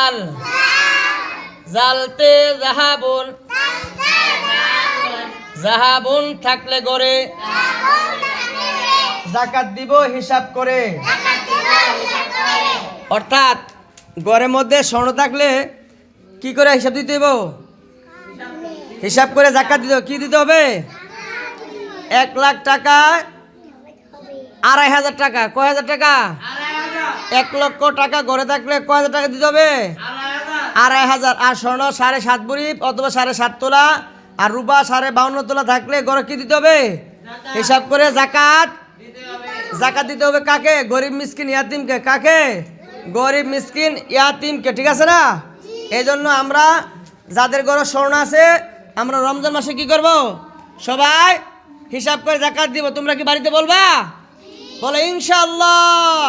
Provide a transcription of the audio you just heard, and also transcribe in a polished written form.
জাল, জালতে জাহাবুন, জাহাবুন থাকলে গড়ে, যাকাত দিব হিসাব করে। অর্থাৎ ঘরের মধ্যে স্বর্ণ থাকলে কি করে হিসাব দিতে হবে? হিসাব করে যাকাত দিতে হবে। কি দিতে হবে? 1 লাখ টাকা 2,500 টাকা। কয় হাজার টাকা? 1 লক্ষ টাকা ঘরে থাকলে কয় হাজার টাকা দিতে হবে? 2,500। আর স্বর্ণ 7.5 ভরি অথবা 7.5 তোলা আর রূপা 52 তোলা থাকলে ঘরে কি দিতে হবে? হিসাব করে জাকাত জাকাত দিতে হবে। কাকে? গরিব মিসকিন ইয়াতিমকে। কাকে? গরিব মিসকিন ইয়াতিমকে। ঠিক আছে না? এই জন্য আমরা যাদের ঘরে স্বর্ণ আছে আমরা রমজান মাসে কি করব? সবাই হিসাব করে জাকাত দিব। তোমরা কি বাড়িতে বলবা? বলে ইনশাআল্লাহ।